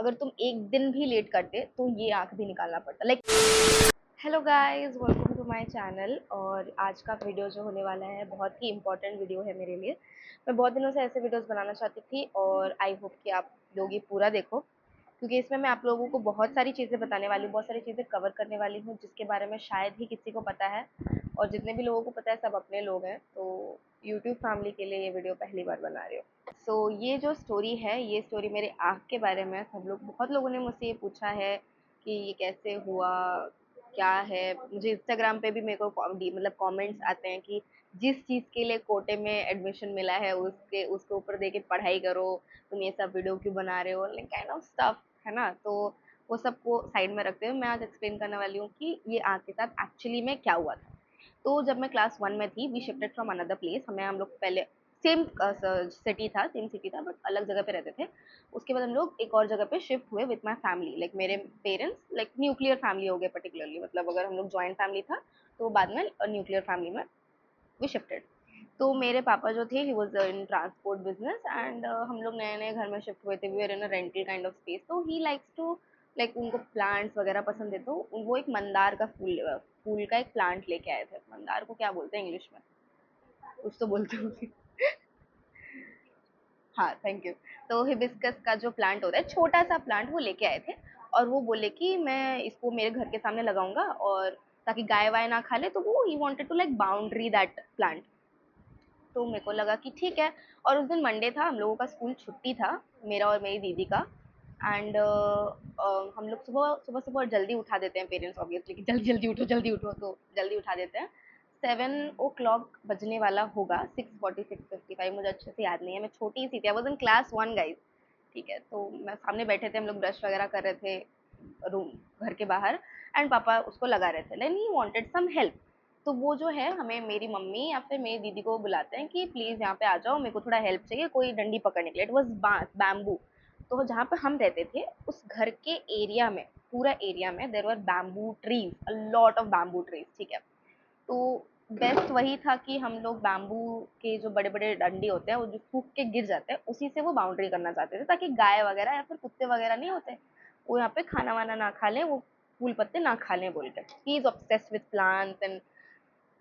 अगर तुम एक दिन भी लेट करते तो ये आँख भी निकालना पड़ता। Like hello guys, welcome to my channel. और आज का वीडियो जो होने वाला है बहुत ही इम्पोर्टेंट वीडियो है मेरे लिए। मैं बहुत दिनों से ऐसे वीडियोस बनाना चाहती थी और आई होप कि आप लोग ये पूरा देखो, क्योंकि इसमें मैं आप लोगों को बहुत सारी चीज़ें बताने वाली हूँ, बहुत सारी चीज़ें कवर करने वाली हूँ जिसके बारे में शायद ही किसी को पता है, और जितने भी लोगों को पता है सब अपने लोग हैं। तो यूट्यूब फैमिली के लिए ये वीडियो पहली बार बना रही हूँ। सो ये जो स्टोरी है, ये स्टोरी मेरे आँख के बारे में। सब लोग, बहुत लोगों ने मुझसे ये पूछा है कि ये कैसे हुआ, क्या है। मुझे इंस्टाग्राम पे भी मेरे को मतलब कमेंट्स आते हैं कि जिस चीज़ के लिए कोटे में एडमिशन मिला है उसके ऊपर दे के पढ़ाई करो, तुम ये सब वीडियो क्यों बना रहे हो, लाइक काइंड ऑफ स्टफ, है ना। तो वो सबको साइड में रखते हुए मैं आज एक्सप्लेन करने वाली हूँ कि ये आग के साथ एक्चुअली में क्या हुआ था। तो जब मैं क्लास 1 में थी, we shifted from another place. हम लोग पहले सेम सिटी था बट अलग जगह पे रहते थे। उसके बाद हम लोग एक और जगह पे शिफ्ट हुए विद माय फैमिली। लाइक मेरे पेरेंट्स लाइक न्यूक्लियर फैमिली हो गए पर्टिकुलरली, मतलब अगर हम लोग जॉइंट फैमिली था तो बाद में न्यूक्लियर फैमिली में वी शिफ्टेड। तो मेरे पापा जो थे, he was in transport business and हम लोग नए नए घर में शिफ्ट हुए थे। We were in a rental kind of space. तो ही लाइक्स टू, लाइक उनको प्लांट्स वगैरह पसंद है, तो वो एक मंदार का फूल का एक प्लांट लेके आए थे। मंदार को क्या बोलते हैं इंग्लिश में, कुछ तो बोलते होंगे। हाँ, थैंक यू। तो हिबिस्कस का जो प्लांट होता है, छोटा सा प्लांट, वो लेके आए थे। और वो बोले कि मैं इसको मेरे घर के सामने लगाऊंगा और ताकि गाय वाय ना खा ले, तो वो he wanted to like boundary that plant. तो मेरे को लगा कि ठीक है। और उस दिन मंडे था, हम लोगों का स्कूल छुट्टी था, मेरा और मेरी दीदी का। एंड हम लोग सुबह सुबह सुबह जल्दी उठा देते हैं पेरेंट्स, ऑब्वियसली कि जल्दी जल्दी उठो, तो जल्दी उठा देते हैं। 7 o'clock बजने वाला होगा, 6:46, 6:55, मुझे अच्छे से याद नहीं है, मैं छोटी सी थी, I was in class 1 guys. ठीक है, तो मैं सामने बैठे थे, हम लोग ब्रश वगैरह कर रहे थे रूम, घर के बाहर। एंड पापा उसको लगा रहे थे, then he wanted some help. तो वो जो है, हमें मेरी मम्मी या फिर मेरी दीदी को बुलाते हैं कि प्लीज़ यहाँ पे आ जाओ, मेरे को थोड़ा हेल्प चाहिए, कोई डंडी पकड़ने के लिए। It was bamboo. तो जहाँ पे हम रहते थे, उस घर के एरिया में, पूरा एरिया में there were bamboo trees, a lot of bamboo trees. ठीक है, तो बेस्ट वही था कि हम लोग बैम्बू के जो बड़े बड़े डंडी होते हैं, वो जो सूख के गिर जाते हैं, उसी से वो बाउंड्री करना चाहते थे, ताकि गाय वगैरह या फिर कुत्ते वगैरह नहीं होते, वो यहाँ पे खाना वाना ना खा लें, वो फूल पत्ते ना खा लें बोल के। He is obsessed with plants and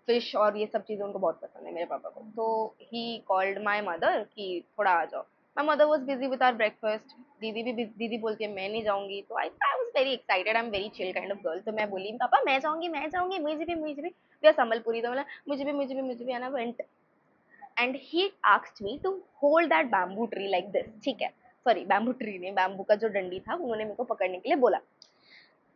fish, और ये सब चीज़ें उनको बहुत पसंद है मेरे पापा को। तो ही कॉल्ड माई मदर कि थोड़ा आ जाओ। My mother was busy with our breakfast. दीदी बोलती है मैं नहीं जाऊंगी। तो I was very excited, I am very chill kind of girl. तो मैं बोली पापा मैं जाऊंगी, मुझे भी वे संबलपुरी। तो बोला मुझे भी आना went. And he asked me to hold that bamboo tree like this. ठीक है, सॉरी बैम्बू ट्री नहीं, बैम्बू का जो डंडी था उन्होंने मेरे को पकड़ने के लिए बोला।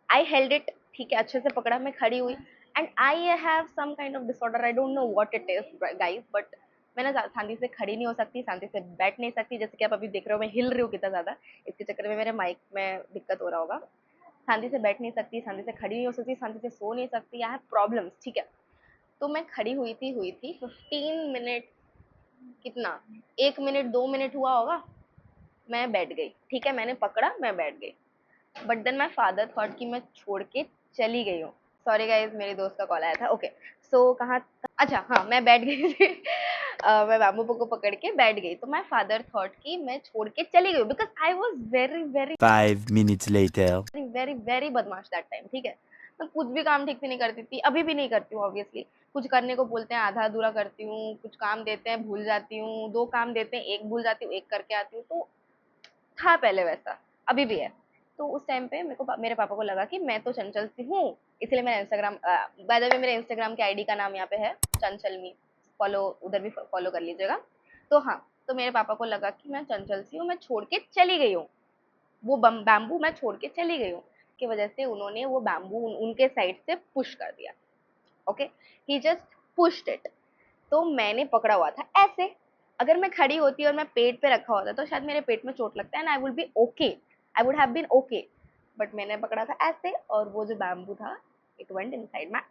आई हेल्ड इट, ठीक है, अच्छे से पकड़ा, मैं खड़ी हुई। And I have some kind of disorder, I don't know what it is guys, but मैं ना शांति से खड़ी नहीं हो सकती, शांति से बैठ नहीं सकती। जैसे कि आप अभी देख रहे हो मैं हिल रही हूँ कितना ज्यादा, इसके चक्कर में मेरे माइक में दिक्कत हो रहा होगा। शांति से बैठ नहीं सकती, शांति से खड़ी नहीं हो सकती, शांति से सो नहीं सकती, आई हैव प्रॉब्लम्स। ठीक है, तो मैं खड़ी हुई थी 15 मिनट, कितना, 1 मिनट 2 मिनट हुआ होगा, मैं बैठ गई। ठीक है, मैंने पकड़ा, मैं बैठ गई। But then my father thought कि मैं छोड़ के चली गई हूँ। सॉरी गाइज, मेरी दोस्त का कॉल आया था। ओके, सो कहाँ, अच्छा हाँ, मैं बैठ गई थी। मैं बाबू को पकड़ के बैठ गई। तो माई फादर थॉट कि मैं छोड़ के चली गई, because I was very very 5 minutes later. Very very बदमाश दैट टाइम। ठीक है, मैं कुछ भी काम ठीक से नहीं करती थी, अभी भी नहीं करती हूँ ऑब्वियसली। कुछ करने को बोलते हैं आधा अधूरा करती हूँ, कुछ काम देते हैं भूल जाती हूँ, 2 काम देते हैं एक भूल जाती हूँ, एक करके आती हूँ। तो था पहले वैसा, अभी भी है। तो उस टाइम पे मेरे पापा को लगा कि मैं तो चंचल सी हूँ, इसलिए मेरा इंस्टाग्राम, बाय द वे मेरे इंस्टाग्राम के आईडी का नाम यहाँ पे है चंचल मी, फॉलो, उधर भी फॉलो कर लीजिएगा। तो हाँ, तो मेरे पापा को लगा कि मैं चंचल सी हूँ, मैं छोड़ के चली गई हूँ, वो बैम्बू मैं छोड़ के चली गई हूँ, की वजह से उन्होंने वो बैम्बू उनके साइड से पुश कर दिया। Okay, he just pushed it. तो मैंने पकड़ा हुआ था ऐसे। अगर मैं खड़ी होती और मैं पेट पे रखा होता तो शायद मेरे पेट में चोट लगता है, and I would be okay, I would have been okay. But मैंने पकड़ा था ऐसे, और वो जो बैम्बू था, it went inside my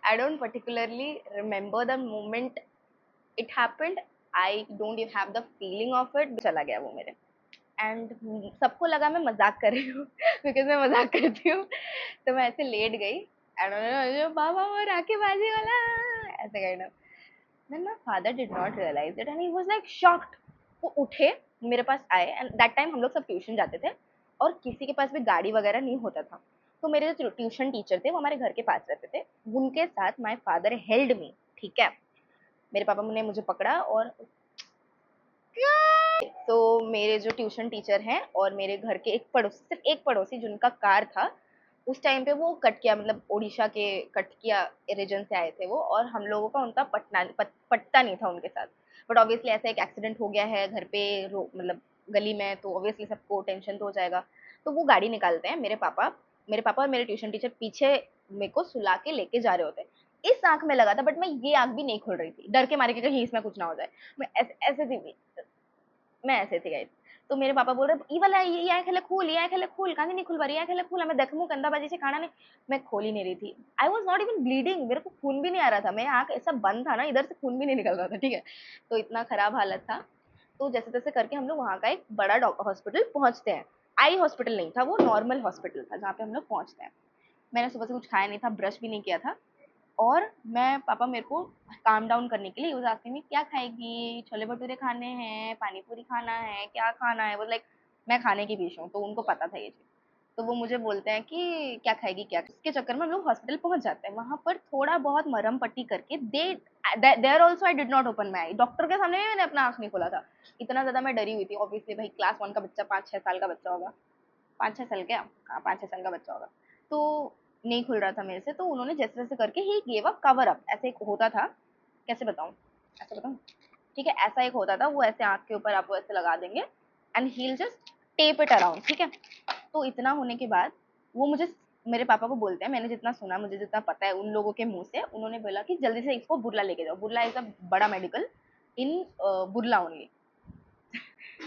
I don't particularly remember the moment it happened, I don't even have the feeling of it, चला गया वो मेरे। एंड सबको लगा मैं मजाक कर रही हूँ, बिकॉज मैं मजाक करती हूँ। तो मैं ऐसे लेट गई, एंड बाबा वो राखी बाजी वाला, ऐसे kind of. Then my father did not realize it and he was like shocked. वो उठे, मेरे पास आए, एंड दैट टाइम हम लोग सब ट्यूशन जाते थे। और किसी के पास भी गाड़ी वगैरह नहीं होता था। तो मेरे जो ट्यूशन टीचर थे वो हमारे घर के पास रहते थे, उनके साथ माय फादर हेल्ड मी, ठीक है। मेरे पापा ने मुझे पकड़ा और तो मेरे जो ट्यूशन टीचर हैं और मेरे घर के एक पड़ोसी, सिर्फ एक पड़ोसी जिनका कार था, उस टाइम पे वो कटकिया मतलब ओडिशा के कटकिया रीजन से आए थे वो, और हम लोगों का उनका पटता नहीं था उनके साथ। बट ऑब्वियसली ऐसा एक एक्सीडेंट हो गया है घर पे मतलब गली में, तो ऑब्वियसली सबको टेंशन तो हो जाएगा। तो वो गाड़ी निकालते हैं, मेरे पापा और मेरे ट्यूशन टीचर पीछे मेरे को सुला के लेके जा रहे होते हैं। इस आंख में लगा था, बट मैं ये आंख भी नहीं खोल रही थी, डर के मारे कि कहीं इसमें कुछ ना हो जाए। मैं ऐसे ऐसे थी, मैं ऐसे थी गाइस। तो मेरे पापा बोल रहे ई वाला ये आँख हेले खोल, ये आँख हेले खोल, काहे नहीं खुलवा रही, आँख हेले खोल, हमें देखमु गंदाबाजी से खाना नहीं। मैं खोल ही नहीं रही थी। I was not even bleeding, मेरे को खून भी नहीं आ रहा था। मेरा आँख ऐसा बंद था ना, इधर से खून भी नहीं निकल रहा था, ठीक है। तो इतना खराब हालत था। तो जैसे-तैसे करके हम लोग वहाँ का एक बड़ा हॉस्पिटल पहुँचते हैं। आई हॉस्पिटल नहीं था, वो नॉर्मल हॉस्पिटल था जहाँ पे हम लोग पहुँचते हैं। मैंने सुबह से कुछ खाया नहीं था, ब्रश भी नहीं किया था। और मैं पापा मेरे को काम डाउन करने के लिए ही वाज़ आस्किंग मी क्या खाएगी? छोले भटूरे खाने हैं, पानी पूरी खाना है, क्या खाना है? वो लाइक मैं खाने की बीच हूँ, तो उनको पता था ये चीज़। तो वो मुझे बोलते हैं कि क्या खाएगी क्या? इसके चक्कर में हम लोग हॉस्पिटल पहुँच जाते हैं। वहाँ पर थोड़ा बहुत मरहम पट्टी करके there also I did not open my eye. Doctor के सामने भी मैंने अपना आँख नहीं खोला था। इतना ज़्यादा मैं डरी हुई थी। ऑब्वियसली भाई क्लास 1 का बच्चा 5-6 साल का बच्चा होगा। 5-6 साल क्या? हाँ, 5-6 साल का बच्चा होगा। तो नहीं खुल रहा था मेरे से, तो उन्होंने जैसे-जैसे करके ही गिव अ कवर अप, ऐसे एक होता था, कैसे बताऊँ? ऐसे बताऊँ? ठीक है, ऐसा एक होता था, वो ऐसे आँख के ऊपर आपको ऐसे लगा देंगे and he will just tape it around, ठीक है? तो इतना होने के बाद वो मुझे मेरे पापा को बोलते हैं, मैंने जितना सुना, मुझे जितना पता है उन लोगों के मुँह से, उन्होंने बोला कि जल्दी से इसको बुर्ला लेके जाओ। बुर्ला इज़ अ बड़ा medical in Burla only.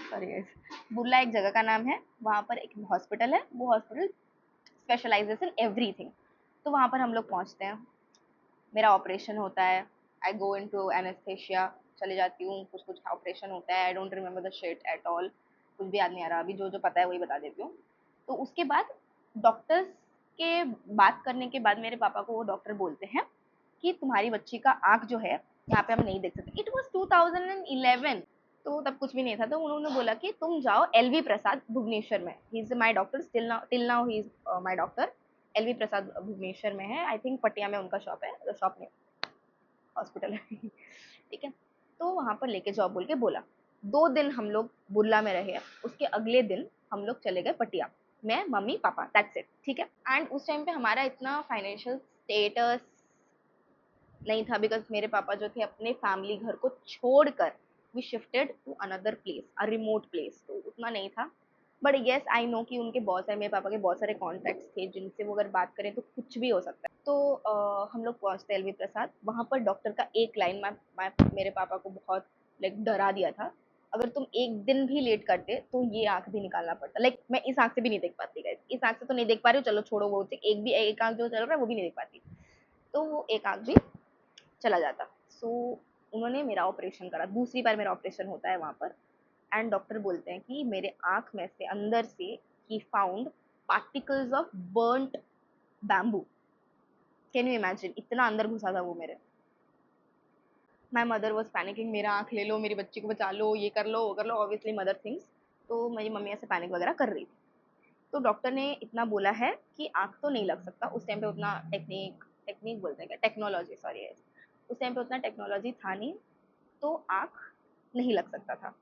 Sorry guys. Burla एक जगह का नाम है, वहाँ पर एक हॉस्पिटल है, वो हॉस्पिटल स्पेशलाइजेस इन एवरीथिंग। तो वहाँ पर हम लोग पहुँचते हैं, मेरा ऑपरेशन होता है, आई गो इनटू एनेस्थेसिया, चले जाती हूँ, कुछ-कुछ ऑपरेशन होता है, I don't remember the shit at all, कुछ भी याद नहीं आ रहा, अभी जो-जो पता है वही बता देती हूँ। तो उसके बाद डॉक्टर्स के बात करने के बाद मेरे पापा को वो डॉक्टर बोलते हैं कि तुम्हारी बच्ची का आँख जो है, यहाँ पे हम नहीं देख सकते। इट वाज़ 2011, तो तब कुछ भी नहीं था, तो उन्होंने बोला कि तुम जाओ एलवी प्रसाद भुवनेश्वर में, he is my doctor till now he is my doctor. L V Prasad Bhubaneswar में है, आई थिंक पटिया में उनका शॉप है, शॉप नहीं हॉस्पिटल है। ठीक है, तो वहां पर लेके जाओ बोल के बोला। 2 दिन हम लोग बुर्ला में रहे, उसके अगले दिन हम लोग चले गए पटिया, मैं मम्मी पापा, दैट्स इट, ठीक है। एंड उस टाइम पे हमारा इतना फाइनेंशियल स्टेटस नहीं था, बिकॉज मेरे पापा जो थे अपने फैमिली घर को छोड़कर we shifted to another place, a remote place, तो उतना नहीं था। बट येस आई नो कि उनके बहुत सारे, मेरे पापा के बहुत सारे कॉन्टैक्ट्स थे जिनसे वो अगर बात करें तो कुछ भी हो सकता है। तो हम लोग पहुँचते एलवी प्रसाद, वहाँ पर डॉक्टर का एक लाइन मेरे पापा को बहुत लाइक डरा दिया था, अगर तुम एक दिन भी लेट करते तो ये आंख भी निकालना पड़ता। लाइक मैं इस आंख से भी नहीं देख पाती गाइस, इस आंख से तो नहीं देख पा रही हूँ, चलो छोड़ो, वो एक आंख जो चल रहा है वो भी नहीं देख पाती, तो वो एक आंख भी चला जाता। सो उन्होंने मेरा ऑपरेशन करा, दूसरी बार मेरा ऑपरेशन होता है वहाँ पर। एंड डॉक्टर बोलते हैं कि मेरे आँख में से अंदर से he found particles of burnt bamboo. Can you imagine, इतना अंदर घुसा था वो मेरे। माय मदर वाज पैनिकिंग, मेरा आँख ले लो, मेरी बच्ची को बचा लो, ये कर लो, वो कर लो, ऑब्वियसली मदर थिंग्स। तो मेरी मम्मी ऐसे पैनिक वगैरह कर रही थी। तो डॉक्टर ने इतना बोला है कि आँख तो नहीं लग सकता, उस टाइम पे उतना टेक्निक टेक्निक बोलते हैं क्या, टेक्नोलॉजी, सॉरी, उस टाइम पे उतना टेक्नोलॉजी था नहीं, तो आँख नहीं लग सकता था।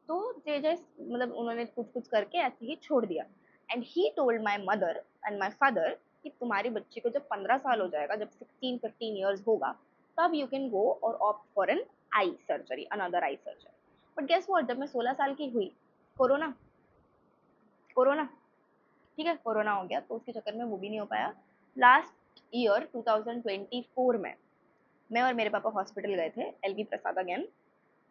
तो जे जस्ट मतलब उन्होंने कुछ-कुछ करके ऐसे ही छोड़ दिया। And he told my mother and my father कि तुम्हारी बच्ची को जब 15 साल हो जाएगा, जब 16-15 इयर्स होगा, तब यू कैन गो और opt for an eye surgery, another eye surgery. But guess what, जब मैं 16 साल की हुई, कोरोना कोरोना ठीक है, कोरोना हो गया, तो उसके चक्कर में वो भी नहीं हो पाया। लास्ट ईयर 2024 में मैं और मेरे पापा हॉस्पिटल गए थे, एलवी प्रसाद अगेन।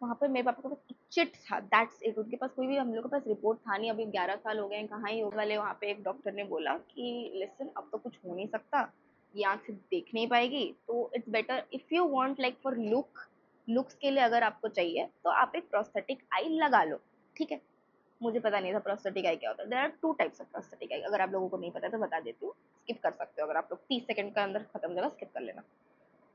वहाँ पर मेरे पापा के पास एक चिट था, दैट्स इट, उनके पास कोई भी, हम लोग के पास रिपोर्ट था नहीं, अभी 11 साल हो गए हैं, कहाँ ही योग वाले। वहाँ पे एक डॉक्टर ने बोला कि लिसन, अब तो कुछ हो नहीं सकता, ये आँख से देख नहीं पाएगी, तो it's better if you want like for looks के लिए अगर आपको चाहिए तो आप एक प्रोस्थेटिक आई लगा लो, ठीक है। मुझे पता नहीं था प्रोस्थेटिक आई क्या होता है। There are 2 types of prosthetic eye, अगर आप लोगों को नहीं पता है तो बता देती हूँ, स्किप कर सकते हो, अगर आप लोग 30 सेकंड के अंदर खत्म हो जाएगा, स्किप कर लेना।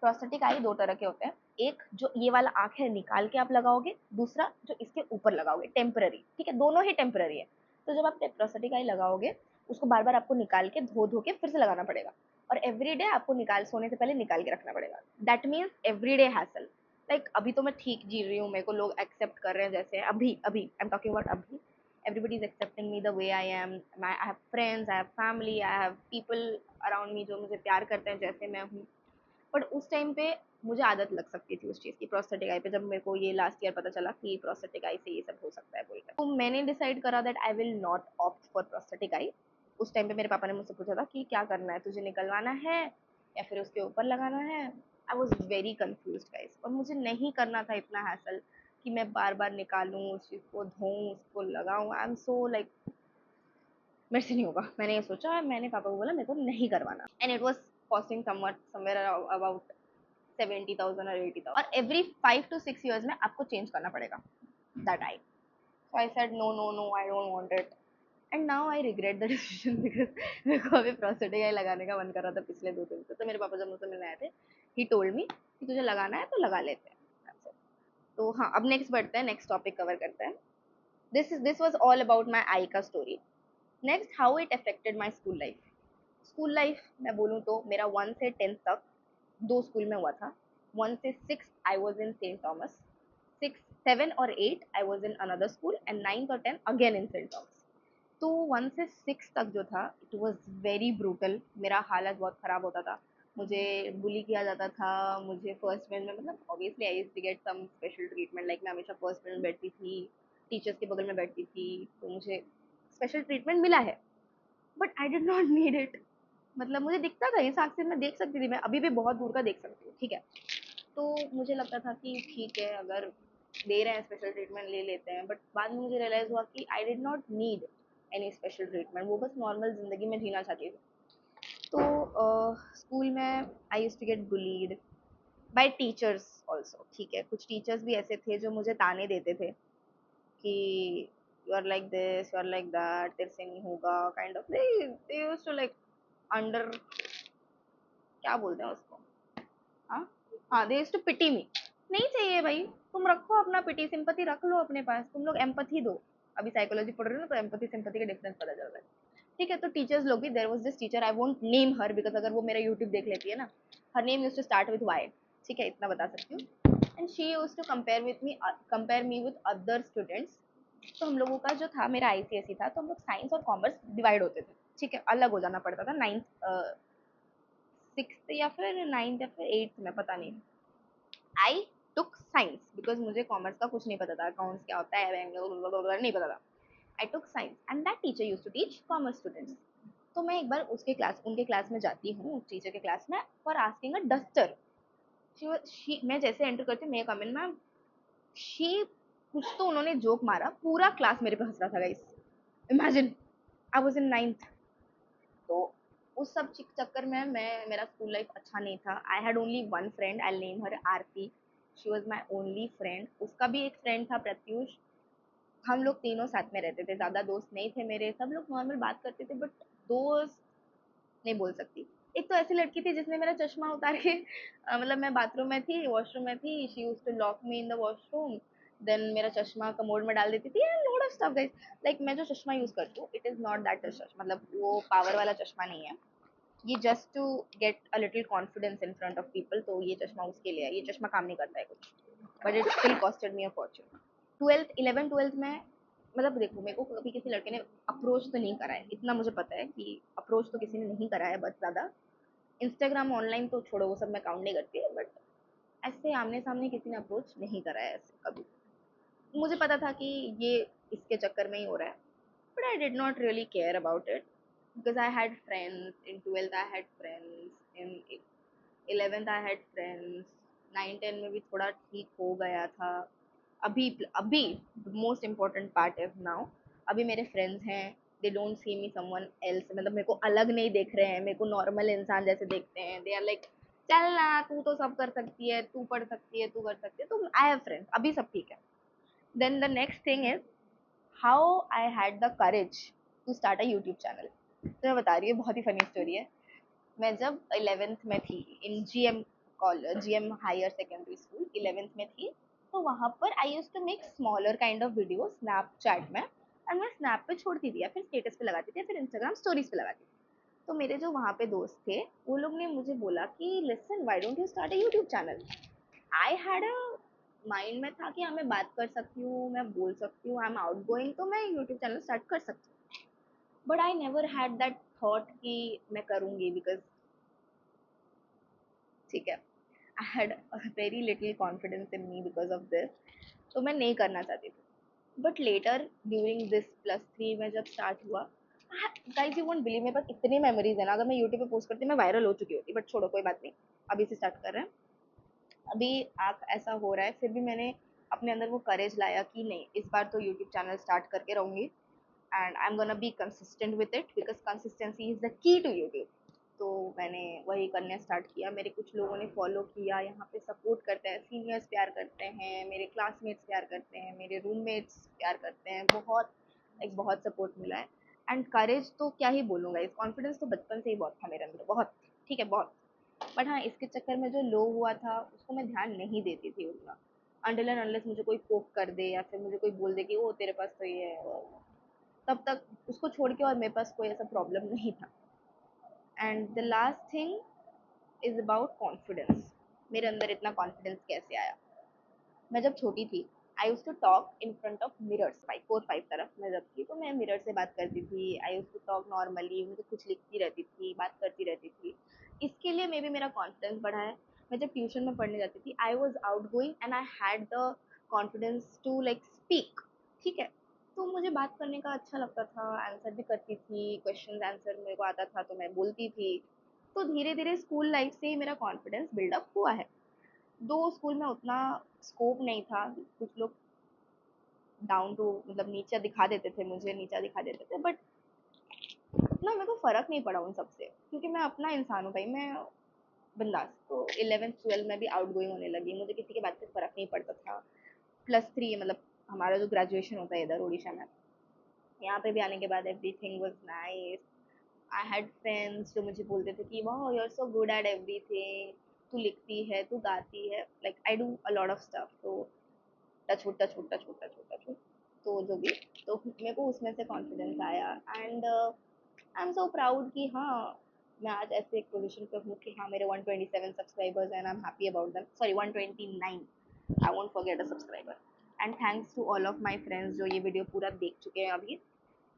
प्रोस्थेटिक आई 2 तरह के होते हैं, एक जो ये वाला आँख है निकाल के आप लगाओगे, दूसरा जो इसके ऊपर लगाओगे, टेम्पररी, ठीक है, दोनों ही टेम्पररी है। तो जब आप प्रोस्थेटिक आई लगाओगे, उसको बार बार आपको निकाल के धो धो के फिर से लगाना पड़ेगा, और एवरी डे आपको सोने से पहले निकाल के रखना पड़ेगा। That means every day hassle. Like अभी तो मैं ठीक जी रही हूँ, मेरे को लोग एक्सेप्ट कर रहे हैं जैसे अभी अभी आई एम टॉकिंग अबाउट अभी, everybody is accepting me the way I am. I have friends, I have family, I have people around me जो मुझे प्यार करते हैं जैसे मैं हूँ। बट उस टाइम पे मुझे आदत लग सकती थी उस चीज़ की, प्रोस्थेटिक आई पे, जब मेरे को ये लास्ट ईयर पता चला कि प्रोस्थेटिक आई से ये सब हो सकता है बोलकर, तो मैंने डिसाइड करा that I will not opt for prosthetic eye. उस टाइम पे मेरे पापा ने मुझसे पूछा था कि क्या करना है, तुझे निकलवाना है या फिर उसके ऊपर लगाना है। आई वॉज वेरी कन्फ्यूज गाइस, और मुझे नहीं करना था इतना हैसल कि मैं बार बार निकालूं उस चीज़ को, धोऊं उसको, लगाऊं। आई एम सो लाइक मेरे से नहीं होगा। मैंने ये सोचा, मैंने पापा को बोला मेरे को नहीं करवाना, and it was costing somewhere about 70,000 और 80,000, और एवरी 5 to 6 years में आपको चेंज करना पड़ेगा that eye. So I said no no no, I don't want it, and now I regret the decision because मेरे को अभी प्रोस्थेटिक आई लगाने का मन कर रहा था पिछले 2 दिन से। तो मेरे पापा जब मुझसे मिलने आए थे, ही टोल्ड मी कि तुझे लगाना है तो लगा लेते हैं। तो हाँ, अब नेक्स्ट बढ़ते हैं, नेक्स्ट टॉपिक कवर करते हैं। This was all about my eye का story. Next, how it affected my school life. School life मैं बोलूँ तो मेरा 1 से 10 तक 2 स्कूल में हुआ था। 1 से 6 I was in Saint Thomas, 6, 7 और 8 I was in another school, and 9th और 10th again in Saint Thomas. तो 1 से 6 तक जो था इट वॉज वेरी ब्रूटल। मेरा हालत बहुत ख़राब होता था, मुझे बुली किया जाता था। मुझे फर्स्ट बेंच में, मतलब obviously I used to get some special treatment, like मैं हमेशा फर्स्ट बेंच में बैठती थी, टीचर्स के बगल में बैठती थी, तो मुझे स्पेशल ट्रीटमेंट मिला है, but I did not need it. मतलब मुझे दिखता था, इस आँख से मैं देख सकती थी, मैं अभी भी बहुत दूर का देख सकती हूँ, ठीक है। तो मुझे लगता था कि ठीक है, अगर दे रहे हैं स्पेशल ट्रीटमेंट ले लेते हैं, बट बाद में मुझे रियलाइज़ हुआ कि आई did not need any special treatment, वो बस नॉर्मल ज़िंदगी में जीना चाहती थी। तो स्कूल में I used to get bullied by teachers also, ठीक है। कुछ टीचर्स भी ऐसे थे जो मुझे ताने देते थे कि you are like this, you are like that, तेरे से नहीं होगा, kind of they used to like under, क्या बोलते हैं उसको, हाँ हाँ, दे यूज्ड टू पिटी मी। नहीं चाहिए भाई, तुम रखो अपना पिटी सिंपैथी रख लो अपने पास, तुम लोग एम्पैथी दो। अभी साइकोलॉजी पढ़ रहे हो ना, तो एम्पैथी सिंपैथी का डिफरेंस पता चल रहा है, ठीक है। तो टीचर्स लोग भी, there was this teacher, I won't name her because अगर वो मेरा यूट्यूब देख लेती है ना, her name used to start with Y, ठीक है, इतना बता सकती हूँ। And she used to compare me with other students. तो हम लोगों का जो था, मेरा आईसीएसई था, तो हम लोग साइंस और कॉमर्स डिवाइड होते थे, ठीक है, अलग हो जाना पड़ता था। 6th या फिर 9th या फिर 8th में, पता नहीं। आई टुक साइंस बिकॉज मुझे कॉमर्स का कुछ नहीं पता था, अकाउंट्स क्या होता है, नहीं पता था। I took science and that teacher used to teach commerce students. तो मैं एक बार उनके क्लास में जाती हूँ, उस टीचर के क्लास में, फॉर आस्किंग अ डस्टर। मैं जैसे एंटर करती हूँ, मैं कम इन मैम, शी, कुछ तो उन्होंने जोक मारा, पूरा क्लास मेरे पे हंस रहा था guys. Imagine, I was in 9th। तो उस सब चक्कर में मेरा स्कूल लाइफ अच्छा नहीं था। I had only one friend, I name her Aarti, she was my only friend. उसका भी एक फ्रेंड था प्रत्यूष। हम लोग तीनों साथ में रहते थे, ज़्यादा दोस्त नहीं थे मेरे, सब लोग नॉर्मल बात करते थे, बट दोस्त नहीं बोल सकती। एक तो ऐसी लड़की थी जिसने मेरा चश्मा उतार के मतलब मैं बाथरूम में थी, वॉशरूम में थी, she used to lock me in the washroom, then मेरा चश्मा कमोड में डाल देती थी, and lot of stuff guys. Like मैं जो चश्मा यूज करती हूँ, इट इज नॉट दैट चश्मा, मतलब वो पावर वाला चश्मा नहीं है, ये just to get a little confidence in front of people. तो ये चश्मा उसके लिए है, ये चश्मा काम नहीं करता है कुछ, but it still costed me a Fortune. 12th में, मतलब देखो, मेरे को कभी किसी लड़के ने अप्रोच तो नहीं करा है, इतना मुझे पता है कि अप्रोच तो किसी ने नहीं करा है, बस ज़्यादा इंस्टाग्राम, ऑनलाइन तो छोड़ो, वो सब मैं काउंट नहीं करती, बट ऐसे आमने सामने किसी ने अप्रोच नहीं करा है ऐसे कभी। मुझे पता था कि ये इसके चक्कर में ही हो रहा है, but I did not really care about it because I had friends in 12th, I had friends in 11th, I had friends 9, 10 में भी थोड़ा ठीक हो गया था। अभी अभी most important part is now, अभी मेरे फ्रेंड्स हैं, they don't see me someone else, मतलब मेरे को अलग नहीं देख रहे हैं, मेरे को नॉर्मल इंसान जैसे देखते हैं। दे आर लाइक, चल ना, तू तो सब कर सकती है, तू पढ़ सकती है, तू कर सकती है, तो आई हैव फ्रेंड्स, अभी सब ठीक है। Then the next thing is how I had the courage to start a YouTube channel. तो मैं बता रही हूँ, बहुत ही फनी स्टोरी है। मैं जब 11th में थी, in G M college, G M higher secondary school, 11th में थी, तो वहाँ पर I use to make smaller kind of video Snapchat में, एंड मैं स्नैप पे छोड़ती थी या फिर स्टेटस पे लगाती थी या फिर इंस्टाग्राम स्टोरीज पे लगाती थी। तो मेरे जो वहाँ पे दोस्त थे वो लोग ने मुझे बोला कि listen why don't you start a YouTube channel. I had a mind में था कि हाँ मैं बात कर सकती हूँ, मैं बोल सकती हूँ, आई एम आउट गोइंग, तो मैं यूट्यूब चैनल स्टार्ट कर सकती हूँ। But I never had that thought कि मैं करूँगी, बिकॉज ठीक है, I had very little confidence in me because of this, तो मैं नहीं करना चाहती थी। बट लेटर ड्यूरिंग दिस +3 में जब स्टार्ट हुआ, गाइस यू वोंट बिलीव, मेरे पास इतनी मेमोरीज है ना, अगर मैं यूट्यूब पे पोस्ट करती मैं वायरल हो चुकी होती, बट छोड़ो कोई बात नहीं, अभी से स्टार्ट कर रहे हैं। अभी आप ऐसा हो रहा है फिर भी मैंने अपने अंदर वो करेज लाया कि नहीं, इस बार तो यूट्यूब चैनल स्टार्ट करके रहूंगी and I am gonna be consistent with it because consistency is the key to YouTube. तो मैंने वही करना स्टार्ट किया, मेरे कुछ लोगों ने फॉलो किया, यहाँ पे सपोर्ट करते हैं, सीनियर्स प्यार करते हैं, मेरे क्लासमेट्स प्यार करते हैं, मेरे रूममेट्स प्यार करते हैं, बहुत एक बहुत सपोर्ट मिला है। एंड करेज तो क्या ही बोलूँगा, इस कॉन्फिडेंस तो बचपन से ही बहुत था मेरे अंदर, बहुत, ठीक है बहुत। बट हाँ, इसके चक्कर में जो लो हुआ था उसको मैं ध्यान नहीं देती थी उतना, अनटिल एंड अनलेस मुझे कोई पोक कर दे या फिर मुझे कोई बोल दे कि ओ तेरे पास तो ये है, और तब तक उसको छोड़ के और मेरे पास कोई ऐसा प्रॉब्लम नहीं था। And the last thing is about confidence. मेरे अंदर इतना कॉन्फिडेंस कैसे आया? मैं जब छोटी थी, I use to talk in front of mirrors, 4 5 तरफ मैं जब थी तो मैं मिरर से बात करती थी, I use to talk normally, मुझे कुछ लिखती रहती थी, बात करती रहती थी। इसके लिए मे बी मेरा कॉन्फिडेंस बढ़ा है। मैं जब ट्यूशन में पढ़ने जाती थी, I was outgoing and I had the confidence to like speak, ठीक है। तो मुझे बात करने का अच्छा लगता था, आंसर भी करती थी, क्वेश्चन आंसर मेरे को आता था तो मैं बोलती थी। तो धीरे धीरे स्कूल लाइफ से ही मेरा कॉन्फिडेंस बिल्डअप हुआ है। दो स्कूल में उतना स्कोप नहीं था, कुछ लोग डाउन टू मतलब नीचा दिखा देते थे, मुझे नीचा दिखा देते थे, बट उतना मेरे को फर्क नहीं पड़ा उन सबसे, क्योंकि मैं अपना इंसान हूँ भाई, मैं बिंदास। तो 11th 12th में भी आउट गोइंग होने लगी, मुझे किसी के बात से फर्क नहीं पड़ता था। +3 मतलब हमारा जो ग्रेजुएशन होता है इधर उड़ीसा में, यहाँ पे भी आने के बाद everything was nice. I had friends जो मुझे बोलते थे कि वाह you are so good at everything, तू लिखती है, तू गाती है, like I do a lot of stuff. तो touchwood touchwood touchwood touchwood touchwood, तो जो भी, तो मेरे को उसमें से कॉन्फिडेंस आया and I am so proud कि हाँ मैं आज ऐसे एक पोजीशन पे हूँ कि हाँ मेरे 127 subscribers and I am happy about them, sorry 129, I won't forget a subscriber. And thanks to all of my friends जो ये वीडियो पूरा देख चुके हैं अभी।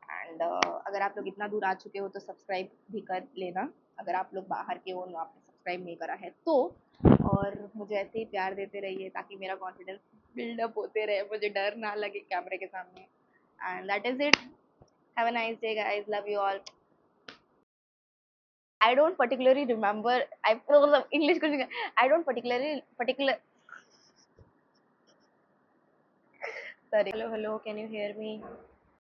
एंड अगर आप लोग इतना दूर आ चुके हो तो सब्सक्राइब भी कर लेना, अगर आप लोग बाहर के हो और आपने सब्सक्राइब नहीं करा है तो। और मुझे ऐसे ही प्यार देते रहिए ताकि मेरा कॉन्फिडेंस बिल्डअप होते रहे, मुझे डर ना लगे कैमरे के सामने। And that is it, have a nice day guys, love you all. I don't particularly remember. I English. I don't particular. Sorry. Hello, hello. Can you hear me?